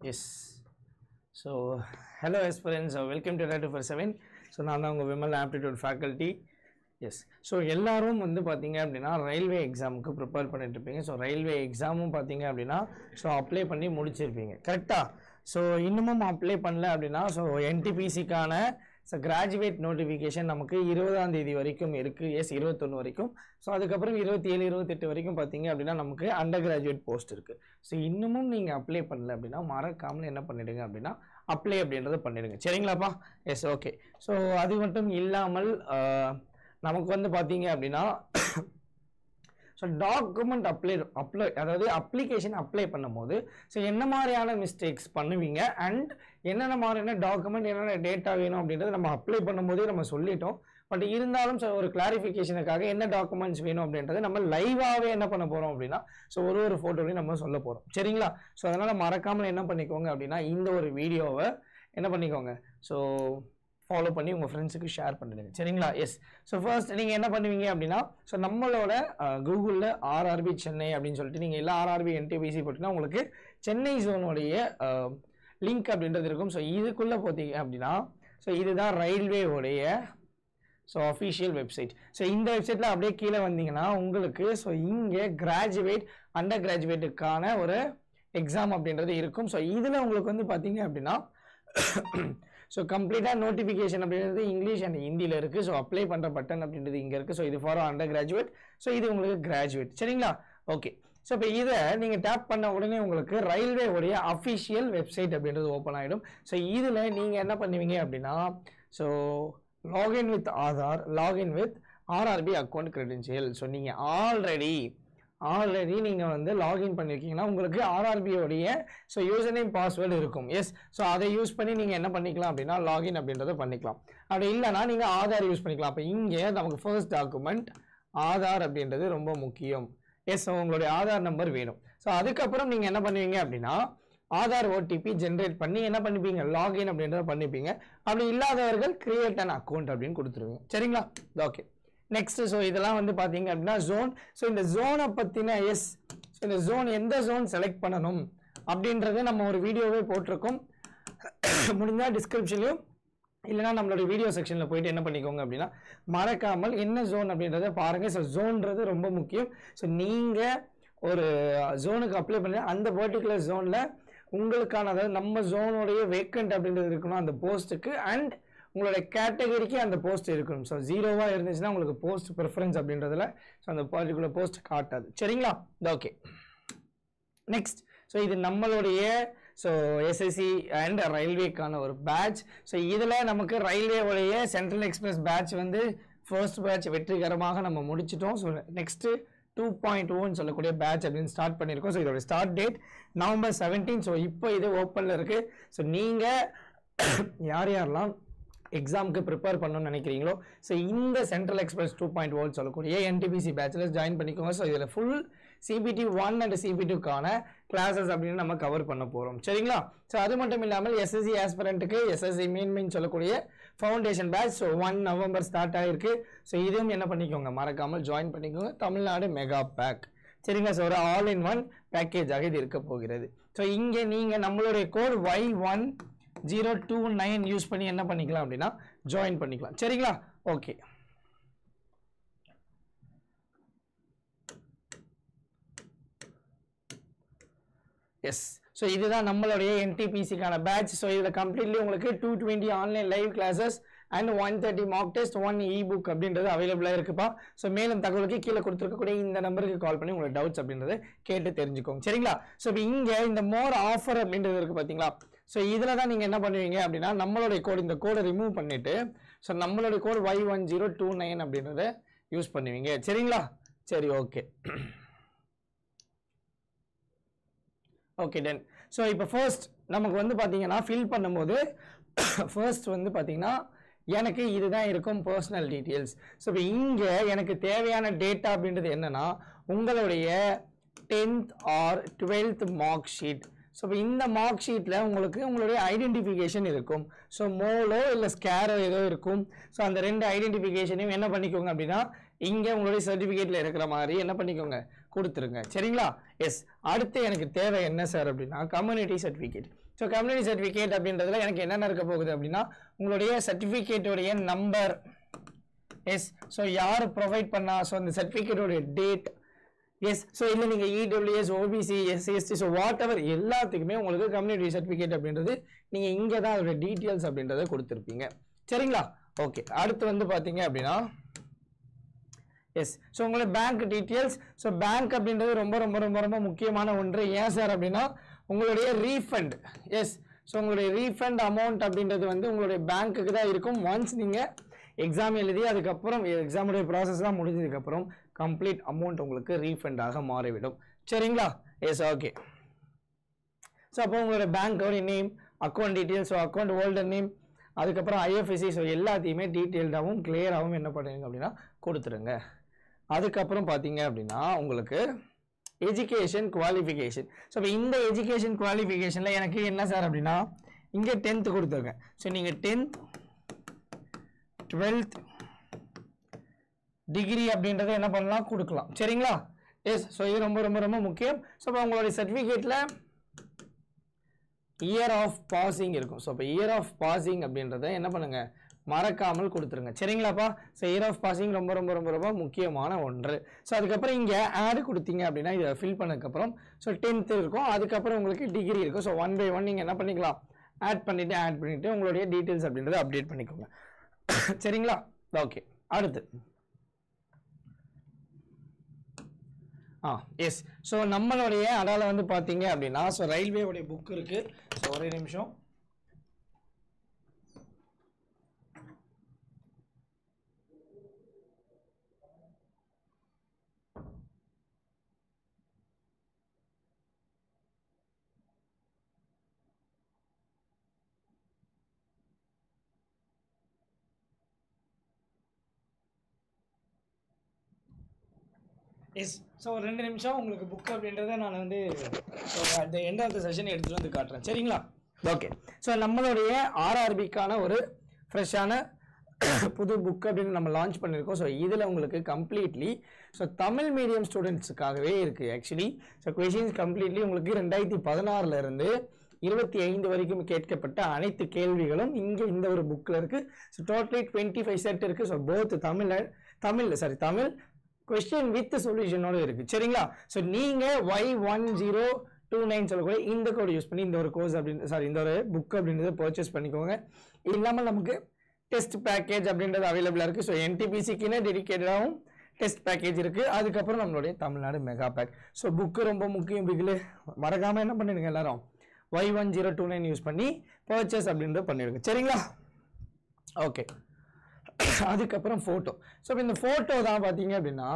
Yes. So, hello aspirants, welcome to Data for 7. So, நான் தான் உங்க Vimal aptitude faculty. Yes. So, எல்லாரும் வந்து பாத்தீங்க அப்படினா ரயில்வே எக்ஸாமுக்கு ப்ரிப்பேர் பண்ணிட்டு இருப்பீங்க. So, ரயில்வே எக்ஸாமும் பாத்தீங்க அப்படினா so அப்ளை பண்ணி முடிச்சிருப்பீங்க. கரெக்ட்டா? So, இன்னும் அப்ளை பண்ணல அப்படினா so NTPC கான so graduate notification நமக்கு 20ஆம் தேதி வரைக்கும் இருக்கு. எஸ் 21 வரைக்கும். So அதுக்கு அப்புறம் 27 28 வரைக்கும் பாத்தீங்க அப்படினா நமக்கு அண்டர் கிராஜுவேட் போஸ்ட் இருக்கு. So இன்னும் நீங்க அப்ளை பண்ணல அப்படினா மறக்காம என்ன பண்ணிடுங்க அப்படினா அப்ளை அப்படின்றத பண்ணிடுங்க. சரிங்களாப்பா? S okay. So அது மட்டும் இல்லாமல் நமக்கு வந்து பாத்தீங்க அப்படினா so document apply அதாவது application apply பண்ணும்போது so என்ன மாதிரியான mistakes பண்ணுவீங்க and என்னென்ன மாதிரியான document என்னென்ன data வேணும் அப்படின்றது நம்ம apply பண்ணும்போதே நம்ம சொல்லிட்டோம். பட் இருந்தாலும் ஒரு கிளாரிஃபிகேஷனுக்காக என்ன டாக்குமெண்ட்ஸ் வேணும் அப்படின்றது நம்ம லைவாவே என்ன பண்ண போறோம் அப்படின்னா so ஒரு போட்டோவையும் நம்ம சொல்ல போறோம். சரிங்களா? so அதனால மறக்காம என்ன பண்ணிக்கோங்க அப்படின்னா இந்த ஒரு வீடியோவை என்ன பண்ணிக்கோங்க so ஃபாலோ பண்ணி உங்க ஃப்ரெண்ட்ஸ்க்கு ஷேர் பண்ணிடுங்க. சரிங்களா? எஸ். ஸோ ஃபர்ஸ்ட் நீங்க என்ன பண்ணுவீங்க அப்படின்னா ஸோ நம்மளோட கூகுளில் ஆர்ஆர்பி சென்னை அப்படின்னு சொல்லிட்டு நீங்க எல்லா ஆர்ஆர்பி என்டிபிசி போட்டீங்கன்னா உங்களுக்கு சென்னை ஜோனுடைய லிங்க் அப்படின்றது இருக்கும். ஸோ இதுக்குள்ள போத்தீங்க அப்படின்னா ஸோ இதுதான் ரயில்வேவுடைய ஸோ அஃபிஷியல் வெப்சைட். ஸோ இந்த வெப்சைட்ல அப்படியே கீழே வந்தீங்கன்னா உங்களுக்கு ஸோ இங்கே கிராஜுவேட் அண்டர் கிராஜுவேட்டுக்கான ஒரு எக்ஸாம் அப்படின்றது இருக்கும். ஸோ இதுல உங்களுக்கு வந்து பாத்தீங்க அப்படின்னா ஸோ கம்ப்ளீட்டாக நோட்டிஃபிகேஷன் அப்படின்றது இங்கிலீஷ் அண்ட் ஹிந்தியில் இருக்குது. ஸோ அப்ளை பண்ணுற பட்டன் அப்படின்றது இங்கே இருக்குது. ஸோ இது ஃபார் அண்டர் கிராஜுவேட். ஸோ இது உங்களுக்கு கிராஜுவேட். சரிங்களா? ஓகே. ஸோ இப்போ இதை நீங்கள் டேப் பண்ண உடனே உங்களுக்கு ரயில்வே உடைய அஃபிஷியல் வெப்சைட் அப்படின்றது ஓப்பன் ஆகிடும். ஸோ இதில் நீங்கள் என்ன பண்ணுவீங்க அப்படின்னா so login with Aadhaar, login with RRB account credential. So நீங்கள் ஆல்ரெடி நீங்கள் வந்து லாகின் பண்ணியிருக்கீங்கன்னா உங்களுக்கு ஆர்ஆர்பியோடைய ஸோ யூசர் நேம் பாஸ்வேர்டு இருக்கும். எஸ். ஸோ அதை யூஸ் பண்ணி நீங்கள் என்ன பண்ணிக்கலாம் அப்படின்னா லாகின் அப்படின்றத பண்ணிக்கலாம். அப்படி இல்லைனா நீங்கள் ஆதார் யூஸ் பண்ணிக்கலாம். அப்போ இங்கே நமக்கு ஃபர்ஸ்ட் டாக்குமெண்ட் ஆதார் அப்படின்றது ரொம்ப முக்கியம். எஸ். உங்களுடைய ஆதார் நம்பர் வேணும். ஸோ அதுக்கப்புறம் நீங்கள் என்ன பண்ணுவீங்க அப்படின்னா ஆதார் ஓடிபி ஜென்ரேட் பண்ணி என்ன பண்ணிப்பீங்க லாகின் அப்படின்றத பண்ணிப்பீங்க. அப்படி இல்லாதவர்கள் கிரியேட் அன் அக்கௌண்ட் அப்படின்னு கொடுத்துருவீங்க. சரிங்களா? ஓகே. நெக்ஸ்ட் ஸோ இதெல்லாம் வந்து பார்த்தீங்க அப்படின்னா ஜோன். ஸோ இந்த ஜோனை பற்றின எஸ் ஸோ இந்த ஜோன் எந்த ஜோன் செலக்ட் பண்ணணும் அப்படின்றத நம்ம ஒரு வீடியோவே போட்டிருக்கோம். முடிஞ்சால் டிஸ்கிரிப்ஷன்லையும் இல்லைனா நம்மளோட வீடியோ செக்ஷனில் போயிட்டு என்ன பண்ணிக்கோங்க அப்படின்னா மறக்காமல் என்ன ஜோன் அப்படின்றத பாருங்கள். ஸோ ஜோன்றது ரொம்ப முக்கியம். ஸோ நீங்கள் ஒரு ஜோனுக்கு அப்ளை பண்ணி அந்த பர்டிகுலர் ஜோனில் உங்களுக்கான அதாவது நம்ம ஜோனுடைய வேக்கண்ட் அப்படின்றது இருக்கணும் அந்த போஸ்ட்டுக்கு அண்ட் உங்களுடைய கேட்டகரிக்கு அந்த போஸ்ட் இருக்கணும். ஸோ ஜீரோவா இருந்துச்சுன்னா உங்களுக்கு போஸ்ட் ப்ரிஃபரன்ஸ் அப்படின்றதுல ஸோ அந்த பர்டிகுலர் போஸ்ட் காட்டாது. சரிங்களா? ஓகே. நெக்ஸ்ட் ஸோ இது நம்மளுடைய ஸோ எஸ்எஸ்சி அண்ட் ரயில்வேக்கான ஒரு பேட்ச். ஸோ இதில் நமக்கு ரயில்வேவுடைய சென்ட்ரல் எக்ஸ்பிரஸ் பேட்ச் வந்து ஃபர்ஸ்ட் பேட்ச் வெற்றிகரமாக நம்ம முடிச்சிட்டோம். ஸோ நெக்ஸ்ட் 2.0 சொல்லக்கூடிய பேட்ச் அப்படின்னு ஸ்டார்ட் பண்ணியிருக்கோம். ஸோ இதோட ஸ்டார்ட் டேட் November 17. ஸோ இப்போ இது ஓப்பனில் இருக்கு. ஸோ நீங்கள் யாரெல்லாம் எக்ஸாமுக்கு ப்ரிப்பேர் பண்ணணும்னு நினைக்கிறீங்களோ ஸோ இந்த சென்ட்ரல் எக்ஸ்பிரஸ் 2.0 சொல்லக்கூடிய என்டிபிசி பேட்சில் ஜாயின் பண்ணிக்கோங்க. ஸோ இதில் ஃபுல் CPT 1 அண்ட் CPT2க்கான கிளாஸஸ் அப்படின்னு நம்ம கவர் பண்ண போகிறோம். சரிங்களா? ஸோ அது மட்டும் இல்லாமல் எஸ்எஸ்சி ஆஸ்பிரண்ட்டுக்கு எஸ்எஸ்சி மெயின் சொல்லக்கூடிய foundation batch so 1 November start ஆகிருக்கு. ஸோ இதுவும் என்ன பண்ணிக்கோங்க மறக்காமல் ஜாயின் பண்ணிக்கோங்க. Tamil Nadu mega pack. சரிங்களா? ஸோ ஒரு ஆல் இன் ஒன் பேக்கேஜாக இது இருக்க போகிறது. ஸோ இங்கே நீங்கள் நம்மளுடைய கோட் Y1029 யூஸ் பண்ணி என்ன பண்ணிக்கலாம் அப்படின்னா ஜாயின் பண்ணிக்கலாம். சரிங்களா? ஓகே. எஸ். ஸோ இதுதான் நம்மளுடைய என்டிபிசிக்கான பேட்ச். ஸோ இதில் கம்ப்ளீட்லி உங்களுக்கு 220 online live classes and 130 mark test 1 ebook அப்படின்றது அவைலபிளாக இருக்குப்பா. ஸோ மேலும் தகவலுக்கு கீழே கொடுத்துருக்கக்கூடிய இந்த நம்பருக்கு கால் பண்ணி உங்களுக்கு டவுட்ஸ் அப்படின்றத கேட்டு தெரிஞ்சுக்கோங்க. சரிங்களா? ஸோ இப்போ இங்கே இந்த மோர் ஆஃபர் அப்படின்றது இருக்கு பார்த்தீங்களா? ஸோ இதில் தான் நீங்கள் என்ன பண்ணுவீங்க அப்படின்னா நம்மளுடைய கோட் இந்த கோடை ரிமூவ் பண்ணிட்டு ஸோ நம்மளுடைய கோட் Y1029 அப்படின்றத யூஸ் பண்ணுவீங்க. சரிங்களா? சரி ஓகே. Okay done. ஸோ இப்போ ஃபர்ஸ்ட் நமக்கு வந்து பார்த்தீங்கன்னா ஃபில் பண்ணும்போது ஃபர்ஸ்ட் வந்து பார்த்தீங்கன்னா எனக்கு இதுதான் இருக்கும் பர்சனல் டீட்டெயில்ஸ். ஸோ இப்போ இங்கே எனக்கு தேவையான டேட்டா அப்படின்றது என்னன்னா உங்களுடைய 10th or 12th mark sheet. So இப்போ இந்த மார்க் ஷீட்டில் உங்களுக்கு உங்களுடைய ஐடென்டிஃபிகேஷன் இருக்கும். ஸோ மோலோ இல்லை ஸ்கேரோ ஏதோ இருக்கும். ஸோ அந்த ரெண்டு ஐடென்டிஃபிகேஷனையும் என்ன பண்ணிக்கோங்க அப்படின்னா இங்கே உங்களுடைய சர்டிஃபிகேட்டில் இருக்கிற மாதிரி என்ன பண்ணிக்கோங்க கொடுத்துருங்க. சரிங்களா? எஸ். அடுத்து எனக்கு தேவை என்ன சார் அப்படின்னா community certificate. So community certificate அப்படின்றதுல எனக்கு என்னென்ன இருக்க போகுது அப்படின்னா உங்களுடைய சர்டிஃபிகேட்டோடைய நம்பர், எஸ், ஸோ யார் ப்ரொவைட் பண்ணா, ஸோ அந்த சர்டிஃபிகேட்டோடைய டேட், எஸ், ஸோ இல்லை நீங்கள் EWS, OBC, SC, ST, so whatever எல்லாத்துக்குமே உங்களுக்கு கம்யூனிட்டி சர்டிஃபிகேட் அப்படின்றது நீங்கள் இங்கே தான் அதோட டீட்டெயில்ஸ் அப்படின்றத கொடுத்துருப்பீங்க. சரிங்களா? ஓகே, அடுத்து வந்து பார்த்தீங்க அப்படின்னா எஸ், ஸோ உங்களோட பேங்க் டீட்டெயில்ஸ். ஸோ பேங்க் அப்படின்றது ரொம்ப ரொம்ப ரொம்ப ரொம்ப முக்கியமான ஒன்று. ஏன் சார் அப்படின்னா உங்களுடைய ரீஃபண்ட், எஸ், ஸோ உங்களுடைய ரீஃபண்ட் அமௌண்ட் அப்படின்றது வந்து உங்களுடைய பேங்க்குக்கு தான் இருக்கும். ஒன்ஸ் நீங்கள் எக்ஸாம் எழுதி அதுக்கப்புறம் எக்ஸாமுடைய ப்ராசஸ்லாம் முடிஞ்சதுக்கப்புறம் கம்ப்ளீட் அமௌண்ட் உங்களுக்கு ரீஃபண்டாக மாறிவிடும். சரிங்களா? S, okay. ஸோ அப்போ உங்களோட பேங்க்கோடைய name, account details, so account holder name, அதுக்கப்புறம் ஐஎஃப்எஸ்சி, ஸோ எல்லாத்தையுமே டீட்டெயில்டாகவும் கிளியராகவும் என்ன பண்ணுங்க அப்படின்னா கொடுத்துருங்க. அதுக்கப்புறம் பார்த்தீங்க அப்படின்னா உங்களுக்கு எஜுகேஷன் குவாலிஃபிகேஷன். ஸோ இப்போ இந்த எஜுகேஷன் குவாலிஃபிகேஷனில் எனக்கு என்ன சார் அப்படின்னா இங்கே 10th கொடுத்துருங்க. ஸோ நீங்கள் 10th 12th டிகிரி அப்படின்றத என்ன பண்ணலாம் கொடுக்கலாம். சரிங்களா? எஸ், ஸோ இது ரொம்ப ரொம்ப ரொம்ப முக்கியம். ஸோ இப்போ உங்களுடைய சர்டிஃபிகேட்டில் இயர் ஆஃப் பாசிங் இருக்கும். ஸோ இப்போ இயர் ஆஃப் பாசிங் அப்படின்றத என்ன பண்ணுங்கள் மறக்காமல் கொடுத்துருங்க. சரிங்களாப்பா? ஸோ இயர் ஆஃப் பாசிங் ரொம்ப ரொம்ப ரொம்ப ரொம்ப முக்கியமான ஒன்று. ஸோ அதுக்கப்புறம் இங்கே ஆடு கொடுத்தீங்க அப்படின்னா இதை ஃபில் பண்ணதுக்கப்புறம் ஸோ 10th இருக்கும், அதுக்கப்புறம் உங்களுக்கு டிகிரி இருக்கும். ஸோ 1 by 1 நீங்கள் என்ன பண்ணிக்கலாம் ஆட் பண்ணிவிட்டு உங்களுடைய டீட்டெயில்ஸ் அப்படின்றத அப்டேட் பண்ணிக்கோங்க. சரிங்களா? ஓகே, அடுத்து எஸ், ஸோ நம்மளுடைய அதால் வந்து பார்த்தீங்க அப்படின்னா ஸோ ரயில்வேவுடைய புக் இருக்குது. ஸோ ஒரே நிமிஷம். எஸ், ஸோ 2 நிமிஷம் உங்களுக்கு புக் அப்படின்றத நான் வந்து அந்த எண்ட் ஆஃப் த செஷன் எடுத்துகிட்டு வந்து காட்டுறேன். சரிங்களா? ஓகே, ஸோ நம்மளுடைய ஆர்ஆர்பிக்கான ஒரு ஃப்ரெஷ்ஷான புது புக் அப்படின்னு நம்ம லான்ச் பண்ணியிருக்கோம். ஸோ இதில் உங்களுக்கு கம்ப்ளீட்லி ஸோ தமிழ் மீடியம் ஸ்டூடெண்ட்ஸுக்காகவே இருக்குது. ஆக்சுவலி ஸோ கொஷின்ஸ் கம்ப்ளீட்லி உங்களுக்கு 2016 25 வரைக்கும் கேட்கப்பட்ட அனைத்து கேள்விகளும் இங்கே இந்த ஒரு புக்கில் இருக்குது. ஸோ டோட்டலி 25 செட் இருக்குது. So both Tamil question with சொல்யூஷனோட இருக்குது. சரிங்களா? ஸோ நீங்கள் Y1029 சொல்லக்கூடிய இந்த கோட் யூஸ் பண்ணி இந்த ஒரு கோர்ஸ் அப்படின்னு இந்த ஒரு புக் அப்படின்றத பர்ச்சேஸ் பண்ணிக்கோங்க. இது இல்லாமல் நமக்கு டெஸ்ட் பேக்கேஜ் அப்படின்றது அவைலபிளாக இருக்குது. ஸோ என்டிபிசிக்குன்னே டெடிக்கேட்டடாகவும் டெஸ்ட் பேக்கேஜ் இருக்குது. அதுக்கப்புறம் நம்மளுடைய Tamil Nadu mega back. So book ரொம்ப முக்கியம். பிகில் மறக்காமல் என்ன பண்ணிடுங்க எல்லாரும் Y1029 யூஸ் பண்ணி பர்ச்சேஸ் அப்படின்றத பண்ணிடுங்க. சரிங்களா? ஓகே, அதுக்கப்புறம் ஃபோட்டோ. ஸோ இந்த ஃபோட்டோ தான் பார்த்தீங்க அப்படின்னா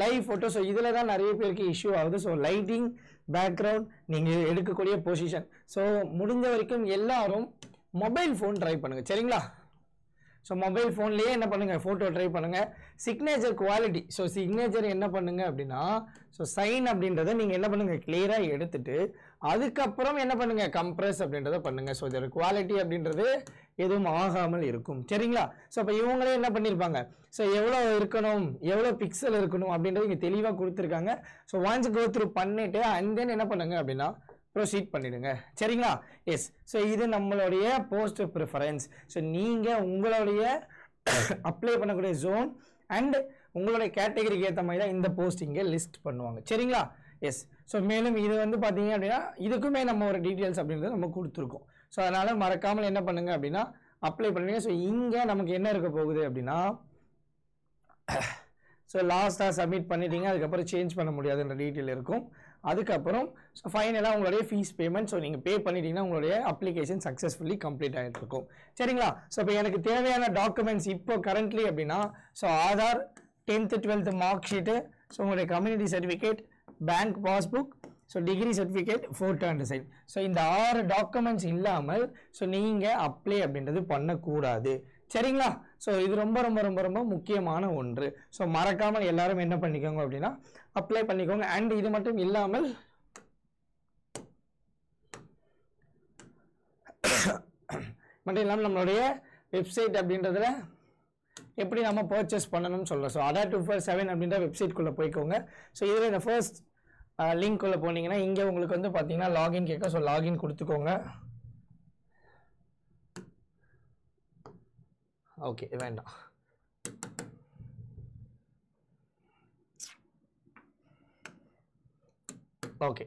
லைவ் ஃபோட்டோ. ஸோ இதில் தான் நிறைய பேருக்கு இஷ்யூ ஆகுது. ஸோ லைட்டிங், பேக்ரவுண்ட், நீங்கள் எடுக்கக்கூடிய பொசிஷன். ஸோ முடிஞ்ச வரைக்கும் எல்லாரும் மொபைல் ஃபோன் ட்ரை பண்ணுங்கள். சரிங்களா? ஸோ மொபைல் ஃபோன்லேயே என்ன பண்ணுங்கள் ஃபோட்டோ ட்ரை பண்ணுங்கள். சிக்னேச்சர் குவாலிட்டி, ஸோ சிக்னேச்சர் என்ன பண்ணுங்கள் அப்படின்னா ஸோ சைன் அப்படின்றத நீங்கள் என்ன பண்ணுங்கள் கிளியராக எடுத்துட்டு அதுக்கப்புறம் என்ன பண்ணுங்கள் கம்ப்ரஸ் அப்படின்றத பண்ணுங்கள். ஸோ இதோட குவாலிட்டி அப்படின்றது எதுவும் ஆகாமல் இருக்கும். சரிங்களா? ஸோ அப்போ இவங்களே என்ன பண்ணியிருப்பாங்க ஸோ எவ்வளோ இருக்கணும், எவ்வளோ பிக்சல் இருக்கணும் அப்படின்றது இங்கே தெளிவாக கொடுத்துருக்காங்க. ஸோ ஒன்ஸ் கோ த்ரூ பண்ணிவிட்டு அண்ட் தென் என்ன பண்ணுங்க அப்படின்னா ப்ரொசீட் பண்ணிடுங்க. சரிங்களா? எஸ், ஸோ இது நம்மளுடைய போஸ்ட் ப்ரிஃபரன்ஸ். ஸோ நீங்கள் உங்களுடைய அப்ளை பண்ணக்கூடிய ஜோன் அண்ட் உங்களுடைய கேட்டகரிக்கு ஏற்ற மாதிரி தான் இந்த போஸ்ட் இங்கே லிஸ்ட் பண்ணுவாங்க. சரிங்களா? எஸ், ஸோ மேலும் இது வந்து பார்த்தீங்க அப்படின்னா இதுக்குமே நம்ம ஒரு டீட்டெயில்ஸ் அப்படின்றத நம்ம கொடுத்துருக்கோம். ஸோ அதனால் மறக்காமல் என்ன பண்ணுங்க அப்படின்னா அப்ளை பண்ணுங்க. ஸோ இங்கே நமக்கு என்ன இருக்க போகுது அப்படின்னா ஸோ லாஸ்ட்டாக சப்மிட் பண்ணிட்டீங்க, அதுக்கப்புறம் சேஞ்ச் பண்ண முடியாதுன்ற டீட்டெயில் இருக்கும். அதுக்கப்புறம் ஸோ ஃபைனலாக உங்களுடைய ஃபீஸ் பேமெண்ட். ஸோ நீங்கள் பே பண்ணிட்டீங்கன்னா உங்களுடைய அப்ளிகேஷன் சக்ஸஸ்ஃபுல்லி கம்ப்ளீட் ஆகிட்டு இருக்கும். சரிங்களா? ஸோ இப்போ எனக்கு தேவையான டாக்குமெண்ட்ஸ் இப்போ கரண்ட்லி அப்படின்னா so Aadhaar, 10th 12th mark sheet, so உங்களுடைய community certificate, bank passbook, so degree certificate, photo and sign. So இந்த 6 டாக்குமெண்ட்ஸ் இல்லாமல் ஸோ நீங்கள் அப்ளை அப்படின்றது பண்ணக்கூடாது. சரிங்களா? ஸோ இது ரொம்ப ரொம்ப ரொம்ப ரொம்ப முக்கியமான ஒன்று. ஸோ மறக்காமல் எல்லாரும் என்ன பண்ணிக்கோங்க அப்படின்னா அப்ளை பண்ணிக்கோங்க. அண்ட் இது மட்டும் இல்லாமல் நம்மளுடைய வெப்சைட் அப்படின்றதுல எப்படி நம்ம பர்ச்சேஸ் பண்ணணும்னு சொல்கிறோம். ஸோ ADA 247 அப்படின்ற வெப்சைட்குள்ளே போய்க்கோங்க. ஸோ இதில் இந்த ஃபர்ஸ்ட் லிங்க்குள்ளே போனீங்கன்னா இங்கே உங்களுக்கு வந்து பார்த்தீங்கன்னா லாகின் கேட்க. ஸோ லாகின் கொடுத்துக்கோங்க. ஓகே வேண்டாம். ஓகே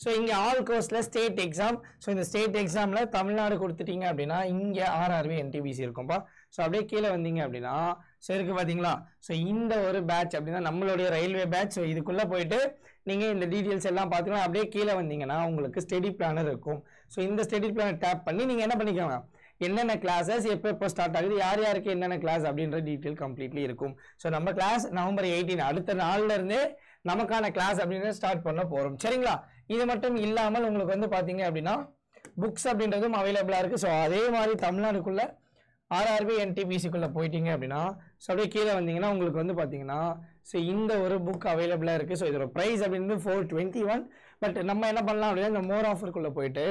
ஸோ இங்கே ஆல் கோர்ஸில் ஸ்டேட் எக்ஸாம். ஸோ இந்த ஸ்டேட் எக்ஸாமில் தமிழ்நாடு கொடுத்துட்டீங்க அப்படின்னா இங்கே ஆர்ஆர்பி என்டிபிசி இருக்கும்பா. ஸோ அப்படியே கீழே வந்தீங்க அப்படின்னா ஸோ இருக்குது பார்த்தீங்களா. ஸோ இந்த ஒரு பேட்ச் அப்படின்னா நம்மளுடைய ரயில்வே பேட்ச். ஸோ இதுக்குள்ளே போயிட்டு நீங்கள் இந்த டீட்டெயில்ஸ் எல்லாம் பார்த்துக்கலாம். அப்படியே கீழே வந்தீங்கன்னா உங்களுக்கு ஸ்டடி பிளானர் இருக்கும். ஸோ இந்த ஸ்டடி பிளானர் டேப் பண்ணி நீங்கள் என்ன பண்ணிக்கலாம், என்னென்ன கிளாஸஸ் எப்போ ஸ்டார்ட் ஆகுது, யார் யாருக்கு என்னென்ன கிளாஸ் அப்படின்ற டீட்டெயில் கம்ப்ளீட்லி இருக்கும். ஸோ நம்ம கிளாஸ் நவம்பர் 18 அடுத்த நாள்லேருந்தே நமக்கான கிளாஸ் அப்படின்றத ஸ்டார்ட் பண்ண போகிறோம். சரிங்களா. இது மட்டும் இல்லாமல் உங்களுக்கு வந்து பார்த்தீங்க அப்படின்னா புக்ஸ் அப்படின்றதும் அவைலபிளாக இருக்குது. ஸோ அதே மாதிரி தமிழ்நாடுக்குள்ளே ஆர்ஆர்பி என்டிபிசிக்குள்ளே போயிட்டீங்க அப்படின்னா ஸோ அப்படியே கீழே வந்தீங்கன்னா உங்களுக்கு வந்து பார்த்தீங்கன்னா ஸோ இந்த ஒரு புக் அவைலபிளாக இருக்குது. ஸோ இதோட ப்ரைஸ் அப்படின்றது 421. பட் நம்ம என்ன பண்ணலாம் அப்படின்னா இந்த மோர் ஆஃபருக்குள்ளே போயிட்டு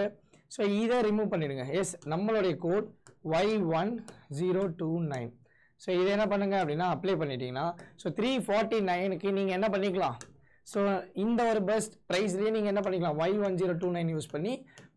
ஸோ இதை ரிமூவ் பண்ணிடுங்க. எஸ், நம்மளுடைய கோட் Y1029. ஸோ இதை என்ன பண்ணுங்க அப்படின்னா அப்ளை பண்ணிட்டீங்கன்னா ஸோ 349க்கு நீங்கள் என்ன பண்ணிக்கலாம், ஸோ இந்த ஒரு பெஸ்ட் ப்ரைஸ்லேயே நீங்கள் என்ன பண்ணிக்கலாம், Y1029 யூஸ் பண்ணி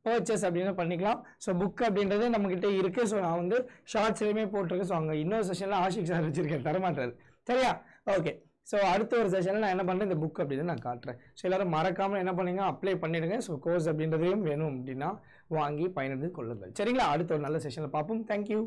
பர்ச்சேஸ் அப்படின்னு பண்ணிக்கலாம். ஸோ புக் அப்படின்றது நம்மக்கிட்ட இருக்குது. ஸோ நான் வந்து ஷார்ட்ஸ்லேயுமே போட்டிருக்கேன். ஸோ அங்கே இன்னொரு செஷனில் ஆஷிக் சார் வச்சுருக்கேன், தரமாட்டார். சரியா. ஓகே. ஸோ அடுத்த ஒரு செஷனில் நான் என்ன பண்ணுறேன், இந்த புக் அப்படின்னு நான் காட்டுறேன். ஸோ எல்லோரும் மறக்காமல் என்ன பண்ணுங்க, அப்ளை பண்ணிவிடுங்க. ஸோ கோர்ஸ் அப்படின்றதையும் வேணும் அப்படின்னா வாங்கி பயனடைந்து கொள்ளுங்கள். சரிங்களா. அடுத்த ஒரு நல்ல செஷனில் பார்ப்போம். தேங்க்யூ.